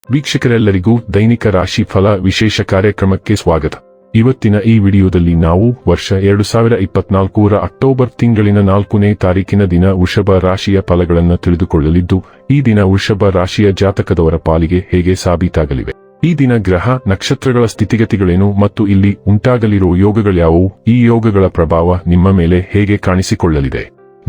ವೀಕ್ಷಕರೆಲ್ಲರಿಗೂ ದೈನಿಕ ರಾಶಿ ಫಲ ವಿಶೇಷ ಕಾರ್ಯಕ್ರಮಕ್ಕೆ ಸ್ವಾಗತ. ಇವತ್ತಿನ ಈ ವಿಡಿಯೋದಲ್ಲಿ ನಾವು ವರ್ಷ 2024ರ ಅಕ್ಟೋಬರ್ ತಿಂಗಳಿನ 4ನೇ ತಾರೀಕಿನ ದಿನ ವೃಷಭ ರಾಶಿಯ ಫಲಗಳನ್ನು ತಿಳಿದುಕೊಳ್ಳಲಿದ್ದು, ಈ ದಿನ ವೃಷಭ ರಾಶಿಯ ಜಾತಕದವರ ಪಾಲಿಗೆ ಹೇಗೆ ಸಾಬೀತಾಗಲಿವೆ, ಈ ದಿನ ಗ್ರಹ ನಕ್ಷತ್ರಗಳ ಸ್ಥಿತಿಗತಿಗಳೇನು ಮತ್ತು ಇಲ್ಲಿ ಉಂಟಾಗಲಿರುವ ಯೋಗಗಳ್ಯಾವುವು, ಈ ಯೋಗಗಳ ಪ್ರಭಾವ ನಿಮ್ಮ ಮೇಲೆ ಹೇಗೆ ಕಾಣಿಸಿಕೊಳ್ಳಲಿದೆ,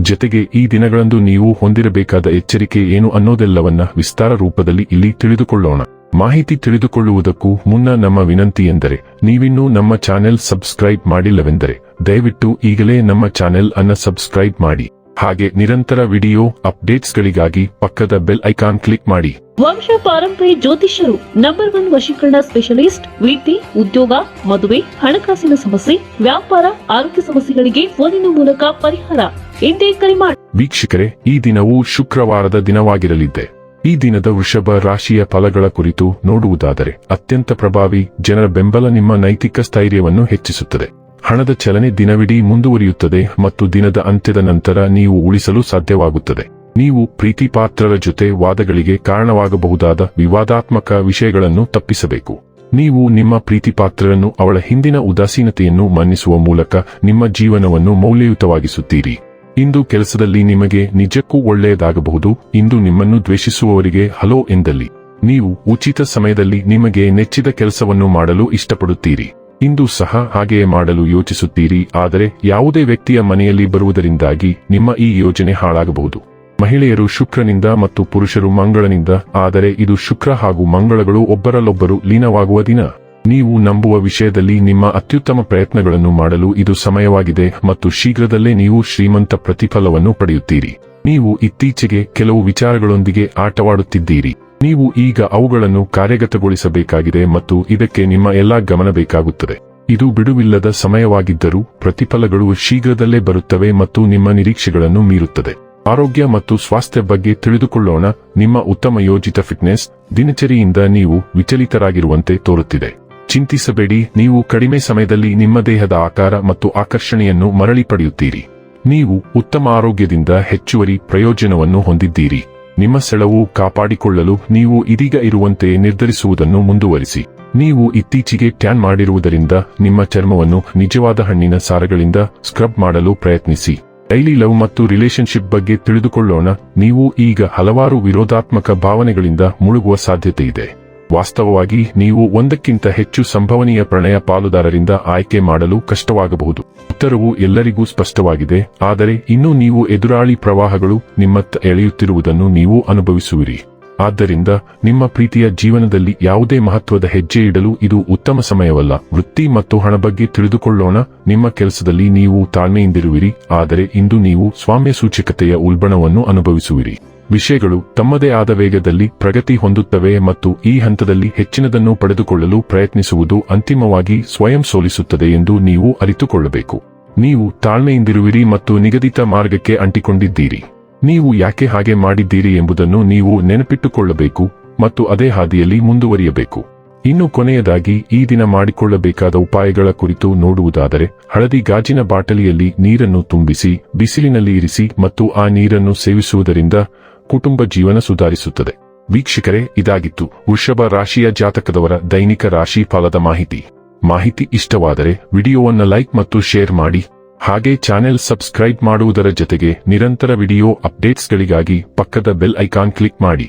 ಜೊತೆಗೆ ಈ ದಿನಗಳಂದು ನೀವು ಹೊಂದಿರಬೇಕಾದ ಎಚ್ಚರಿಕೆ ಏನು ಅನ್ನೋದೆಲ್ಲವನ್ನ ವಿಸ್ತಾರ ರೂಪದಲ್ಲಿ ಇಲ್ಲಿ ತಿಳಿದುಕೊಳ್ಳೋಣ. ಮಾಹಿತಿ ತಿಳಿದುಕೊಳ್ಳುವುದಕ್ಕೂ ಮುನ್ನ ನಮ್ಮ ವಿನಂತಿ ಎಂದರೆ, ನೀವಿನ್ನೂ ನಮ್ಮ ಚಾನೆಲ್ ಸಬ್ಸ್ಕ್ರೈಬ್ ಮಾಡಿಲ್ಲವೆಂದರೆ ದಯವಿಟ್ಟು ಈಗಲೇ ನಮ್ಮ ಚಾನೆಲ್ ಅನ್ನು ಸಬ್ಸ್ಕ್ರೈಬ್ ಮಾಡಿ. ಹಾಗೆ ನಿರಂತರ ವಿಡಿಯೋ ಅಪ್ಡೇಟ್ಸ್ಗಳಿಗಾಗಿ ಪಕ್ಕದ ಬೆಲ್ ಐಕಾನ್ ಕ್ಲಿಕ್ ಮಾಡಿ. ವಂಶ ಪಾರಂಪರ್ಯ ಜ್ಯೋತಿಷ್ಯರು ನಂಬರ್ 1 ವಶೀಕರಣ ಸ್ಪೆಷಲಿಸ್ಟ್. ವೃತ್ತಿ, ಉದ್ಯೋಗ, ಮದುವೆ, ಹಣಕಾಸಿನ ಸಮಸ್ಯೆ, ವ್ಯಾಪಾರ, ಆರೋಗ್ಯ ಸಮಸ್ಯೆಗಳಿಗೆ ಫೋನಿನ ಮೂಲಕ ಪರಿಹಾರ. ಇಂದೇ ಕರೆ ಮಾಡಿ. ವೀಕ್ಷಕರೇ, ಈ ದಿನವು ಶುಕ್ರವಾರದ ದಿನವಾಗಿರಲಿದೆ. ಈ ದಿನದ ವೃಷಭ ರಾಶಿಯ ಫಲಗಳ ಕುರಿತು ನೋಡುವುದಾದರೆ, ಅತ್ಯಂತ ಪ್ರಭಾವಿ ಜನರ ಬೆಂಬಲ ನಿಮ್ಮ ನೈತಿಕ ಸ್ಥೈರ್ಯವನ್ನು ಹೆಚ್ಚಿಸುತ್ತದೆ. ಹಣದ ಚಲನೆ ದಿನವಿಡೀ ಮುಂದುವರಿಯುತ್ತದೆ ಮತ್ತು ದಿನದ ಅಂತ್ಯದ ನಂತರ ನೀವು ಉಳಿಸಲು ಸಾಧ್ಯವಾಗುತ್ತದೆ. ನೀವು ಪ್ರೀತಿ ಪಾತ್ರರ ಜೊತೆ ವಾದಗಳಿಗೆ ಕಾರಣವಾಗಬಹುದಾದ ವಿವಾದಾತ್ಮಕ ವಿಷಯಗಳನ್ನು ತಪ್ಪಿಸಬೇಕು. ನೀವು ನಿಮ್ಮ ಪ್ರೀತಿ ಪಾತ್ರರನ್ನು ಅವಳ ಹಿಂದಿನ ಉದಾಸೀನತೆಯನ್ನು ಮನ್ನಿಸುವ ಮೂಲಕ ನಿಮ್ಮ ಜೀವನವನ್ನು ಮೌಲ್ಯಯುತವಾಗಿಸುತ್ತೀರಿ. ಇಂದು ಕೆಲಸದಲ್ಲಿ ನಿಮಗೆ ನಿಜಕ್ಕೂ ಒಳ್ಳೆಯದಾಗಬಹುದು. ಇಂದು ನಿಮ್ಮನ್ನು ದ್ವೇಷಿಸುವವರಿಗೆ ಹಲೋ ಎಂದಲ್ಲಿ ನೀವು ಉಚಿತ ಸಮಯದಲ್ಲಿ ನಿಮಗೆ ನೆಚ್ಚಿದ ಕೆಲಸವನ್ನು ಮಾಡಲು ಇಷ್ಟಪಡುತ್ತೀರಿ. ಇಂದು ಸಹ ಹಾಗೆಯೇ ಮಾಡಲು ಯೋಚಿಸುತ್ತೀರಿ, ಆದರೆ ಯಾವುದೇ ವ್ಯಕ್ತಿಯ ಮನೆಯಲ್ಲಿ ಬರುವುದರಿಂದಾಗಿ ನಿಮ್ಮ ಈ ಯೋಜನೆ ಹಾಳಾಗಬಹುದು. ಮಹಿಳೆಯರು ಶುಕ್ರನಿಂದ ಮತ್ತು ಪುರುಷರು ಮಂಗಳನಿಂದ, ಆದರೆ ಇದು ಶುಕ್ರ ಹಾಗೂ ಮಂಗಳಗಳು ಒಬ್ಬರಲ್ಲೊಬ್ಬರು ಲೀನವಾಗುವ ದಿನ. ನೀವು ನಂಬುವ ವಿಷಯದಲ್ಲಿ ನಿಮ್ಮ ಅತ್ಯುತ್ತಮ ಪ್ರಯತ್ನಗಳನ್ನು ಮಾಡಲು ಇದು ಸಮಯವಾಗಿದೆ ಮತ್ತು ಶೀಘ್ರದಲ್ಲೇ ನೀವು ಶ್ರೀಮಂತ ಪ್ರತಿಫಲವನ್ನು ಪಡೆಯುತ್ತೀರಿ. ನೀವು ಇತ್ತೀಚೆಗೆ ಕೆಲವು ವಿಚಾರಗಳೊಂದಿಗೆ ಆಟವಾಡುತ್ತಿದ್ದೀರಿ. ನೀವು ಈಗ ಅವುಗಳನ್ನು ಕಾರ್ಯಗತಗೊಳಿಸಬೇಕಾಗಿದೆ ಮತ್ತು ಇದಕ್ಕೆ ನಿಮ್ಮ ಎಲ್ಲಾ ಗಮನ ಬೇಕಾಗುತ್ತದೆ. ಇದು ಬಿಡುವಿಲ್ಲದ ಸಮಯವಾಗಿದ್ದರೂ ಪ್ರತಿಫಲಗಳು ಶೀಘ್ರದಲ್ಲೇ ಬರುತ್ತವೆ ಮತ್ತು ನಿಮ್ಮ ನಿರೀಕ್ಷೆಗಳನ್ನು ಮೀರುತ್ತದೆ. ಆರೋಗ್ಯ ಮತ್ತು ಸ್ವಾಸ್ಥ್ಯ ಬಗ್ಗೆ ತಿಳಿದುಕೊಳ್ಳೋಣ. ನಿಮ್ಮ ಉತ್ತಮ ಯೋಜಿತ ಫಿಟ್ನೆಸ್ ದಿನಚರಿಯಿಂದ ನೀವು ವಿಚಲಿತರಾಗಿರುವಂತೆ ತೋರುತ್ತಿದೆ. ಚಿಂತಿಸಬೇಡಿ, ನೀವು ಕಡಿಮೆ ಸಮಯದಲ್ಲಿ ನಿಮ್ಮ ದೇಹದ ಆಕಾರ ಮತ್ತು ಆಕರ್ಷಣೆಯನ್ನು ಮರಳಿ ಪಡೆಯುತ್ತೀರಿ. ನೀವು ಉತ್ತಮ ಆರೋಗ್ಯದಿಂದ ಹೆಚ್ಚುವರಿ ಪ್ರಯೋಜನವನ್ನು ಹೊಂದಿದ್ದೀರಿ. ನಿಮ್ಮ ಸೆಳವು ಕಾಪಾಡಿಕೊಳ್ಳಲು ನೀವು ಇದೀಗ ಇರುವಂತೆ ನಿರ್ಧರಿಸುವುದನ್ನು ಮುಂದುವರಿಸಿ. ನೀವು ಇತ್ತೀಚೆಗೆ ಟ್ಯಾನ್ ಮಾಡಿರುವುದರಿಂದ ನಿಮ್ಮ ಚರ್ಮವನ್ನು ನಿಜವಾದ ಹಣ್ಣಿನ ಸಾರಗಳಿಂದ ಸ್ಕ್ರಬ್ ಮಾಡಲು ಪ್ರಯತ್ನಿಸಿ. ಡೈಲಿ ಲವ್ ಮತ್ತು ರಿಲೇಶನ್ಶಿಪ್ ಬಗ್ಗೆ ತಿಳಿದುಕೊಳ್ಳೋಣ. ನೀವು ಈಗ ಹಲವಾರು ವಿರೋಧಾತ್ಮಕ ಭಾವನೆಗಳಿಂದ ಮುಳುಗುವ ಸಾಧ್ಯತೆ ಇದೆ. ವಾಸ್ತವವಾಗಿ ನೀವು ಒಂದಕ್ಕಿಂತ ಹೆಚ್ಚು ಸಂಭವನೀಯ ಪ್ರಣಯ ಪಾಲುದಾರರಿಂದ ಆಯ್ಕೆ ಮಾಡಲು ಕಷ್ಟವಾಗಬಹುದು. ಉತ್ತರವು ಎಲ್ಲರಿಗೂ ಸ್ಪಷ್ಟವಾಗಿದೆ, ಆದರೆ ಇನ್ನೂ ನೀವು ಎದುರಾಳಿ ಪ್ರವಾಹಗಳು ನಿಮ್ಮತ್ತ ಎಳೆಯುತ್ತಿರುವುದನ್ನು ನೀವು ಅನುಭವಿಸುವಿರಿ. ಆದ್ದರಿಂದ ನಿಮ್ಮ ಪ್ರೀತಿಯ ಜೀವನದಲ್ಲಿ ಯಾವುದೇ ಮಹತ್ವದ ಹೆಜ್ಜೆ ಇಡಲು ಇದು ಉತ್ತಮ ಸಮಯವಲ್ಲ. ವೃತ್ತಿ ಮತ್ತು ಹಣ ಬಗ್ಗೆ ತಿಳಿದುಕೊಳ್ಳೋಣ. ನಿಮ್ಮ ಕೆಲಸದಲ್ಲಿ ನೀವು ತಾಳ್ಮೆಯಿಂದಿರುವಿರಿ, ಆದರೆ ಇಂದು ನೀವು ಸ್ವಾಮ್ಯ ಸೂಚಕತೆಯ ಉಲ್ಬಣವನ್ನು ಅನುಭವಿಸುವಿರಿ. ವಿಷಯಗಳು ತಮ್ಮದೇ ಆದ ವೇಗದಲ್ಲಿ ಪ್ರಗತಿ ಹೊಂದುತ್ತವೆ ಮತ್ತು ಈ ಹಂತದಲ್ಲಿ ಹೆಚ್ಚಿನದನ್ನು ಪಡೆದುಕೊಳ್ಳಲು ಪ್ರಯತ್ನಿಸುವುದು ಅಂತಿಮವಾಗಿ ಸ್ವಯಂ ಸೋಲಿಸುತ್ತದೆ ಎಂದು ನೀವು ಅರಿತುಕೊಳ್ಳಬೇಕು. ನೀವು ತಾಳ್ಮೆಯಿಂದಿರುವಿರಿ ಮತ್ತು ನಿಗದಿತ ಮಾರ್ಗಕ್ಕೆ ಅಂಟಿಕೊಂಡಿದ್ದೀರಿ. ನೀವು ಯಾಕೆ ಹಾಗೆ ಮಾಡಿದ್ದೀರಿ ಎಂಬುದನ್ನು ನೀವು ನೆನಪಿಟ್ಟುಕೊಳ್ಳಬೇಕು ಮತ್ತು ಅದೇ ಹಾದಿಯಲ್ಲಿ ಮುಂದುವರಿಯಬೇಕು. ಇನ್ನು ಕೊನೆಯದಾಗಿ ಈ ದಿನ ಮಾಡಿಕೊಳ್ಳಬೇಕಾದ ಉಪಾಯಗಳ ಕುರಿತು ನೋಡುವುದಾದರೆ, ಹಳದಿ ಗಾಜಿನ ಬಾಟಲಿಯಲ್ಲಿ ನೀರನ್ನು ತುಂಬಿಸಿ ಬಿಸಿಲಿನಲ್ಲಿ ಇರಿಸಿ ಮತ್ತು ಆ ನೀರನ್ನು ಸೇವಿಸುವುದರಿಂದ ಕುಟುಂಬ ಜೀವನ ಸುಧಾರಿಸುತ್ತದೆ. ವೀಕ್ಷಕರೇ, ಇದಾಗಿತ್ತು ವೃಷಭ ರಾಶಿಯ ಜಾತಕದವರ ದೈನಿಕ ರಾಶಿ ಫಲದ ಮಾಹಿತಿ ಇಷ್ಟವಾದರೆ ವಿಡಿಯೋವನ್ನು ಲೈಕ್ ಮತ್ತು ಶೇರ್ ಮಾಡಿ. ಹಾಗೆ ಚಾನೆಲ್ ಸಬ್ಸ್ಕ್ರೈಬ್ ಮಾಡುವುದರ ಜೊತೆಗೆ ನಿರಂತರ ವಿಡಿಯೋ ಅಪ್ಡೇಟ್ಸ್ಗಳಿಗಾಗಿ ಪಕ್ಕದ ಬೆಲ್ ಐಕಾನ್ ಕ್ಲಿಕ್ ಮಾಡಿ.